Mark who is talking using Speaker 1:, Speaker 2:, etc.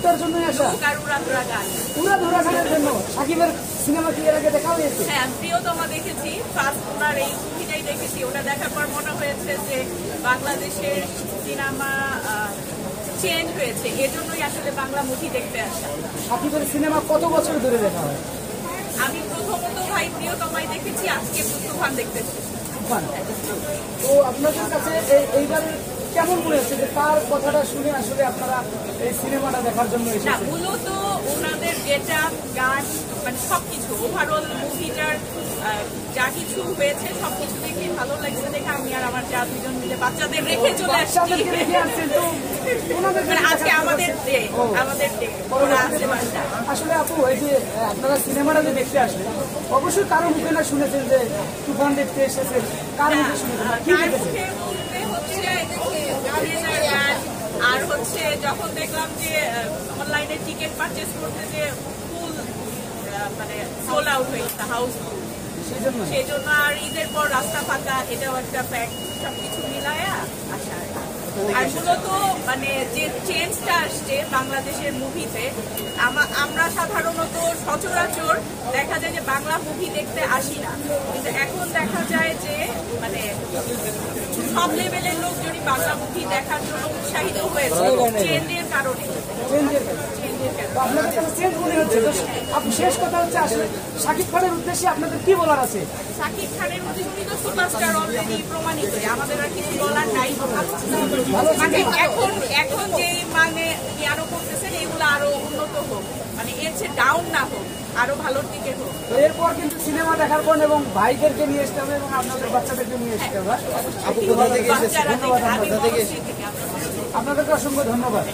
Speaker 1: লোকটার জন্যই আসা? উড়াধুরা গানের জন্য। শাকিবের সিনেমা কি এর আগে দেখা হয়েছে?
Speaker 2: হ্যাঁ, প্রিয়তমা দেখেছি, ফার্স্ট ওনার এই মুভিটাই দেখেছি। ওটা দেখার পর মনে হয়েছে যে বাংলাদেশের সিনেমা চেঞ্জ হয়েছে, এজন্যই আসলে বাংলা মুভি দেখতে আসা।
Speaker 1: শাকিবের সিনেমা কত বছর ধরে দেখা হয়?
Speaker 2: আমি প্রথমত ভাই প্রিয়তমাই দেখেছি, আজকে তুফান দেখতেছি।
Speaker 1: তো আপনাদের কাছে এইবার কেমন মনে হচ্ছে যে তার কথাটা শুনে আসলে আপনারা এই সিনেমাটা দেখার জন্য
Speaker 2: না,
Speaker 1: এসেছেন?
Speaker 2: মূলত ওনাদের গেটআপ, গান, মানে সবকিছু ওভারঅল মুভিটার যা কিছু হয়েছে সবকিছু দেখে ভালো লাগছে। দেখে আমি আর আমার যা দুজন মিলে বাচ্চাদের রেখে চলে আসছি। আজকে আমাদের ডে, আমাদের ডে, ওরা আসছে বাসায়।
Speaker 1: আসলে আপু, এই যে আপনারা সিনেমাটা যে দেখতে আসলেন, অবশ্যই কারো মুখে না শুনেছেন যে তুফান দেখতে এসেছেন, কারো মুখে শুনেছেন?
Speaker 2: আর হচ্ছে যখন দেখলাম যে অনলাইনে টিকিট পারচেস করতে যে ফুল মানে সোল আউট হয়েছে হাউসফুল, সেই জন্য আর ঈদের পর রাস্তা ফাঁকা, এটাও একটা ফ্যাক্ট। সবকিছু মিলায়া আসা। আর মূলত মানে যে চেঞ্জটা আসছে বাংলাদেশের মুভিতে, আমরা সাধারণত সচরাচর দেখা যায় যে বাংলা মুভি দেখতে আসি না, কিন্তু এখন দেখা যায় যে মানে সব লেভেলের লোকজনই বাংলা মুভি দেখার জন্য উৎসাহিত হয়েছে চেঞ্জের কারণে।
Speaker 1: শেষ কথা হচ্ছে, আসলে শাকিব খানের উদ্দেশ্যে আপনাদের কি বলার আছে?
Speaker 2: শাকিব খানের মধ্যে উনি তো সুপারস্টার অলরেডি প্রমাণিত, আমাদের আর কিছু বলার নাই। মানে এখন যে মানে আরো করতেছেন এগুলো আরো উন্নত হোক, মানে এর চেয়ে ডাউন না হোক, আরো ভালোর দিকে হোক।
Speaker 1: এরপর কিন্তু সিনেমা দেখার পর এবং ভাইদেরকে নিয়ে আসতে হবে এবং আপনাদের বাচ্চাদেরকে নিয়ে আসতে হবে।
Speaker 2: বাচ্চারা থেকে
Speaker 1: আপনাদেরকে অসংখ্য ধন্যবাদ।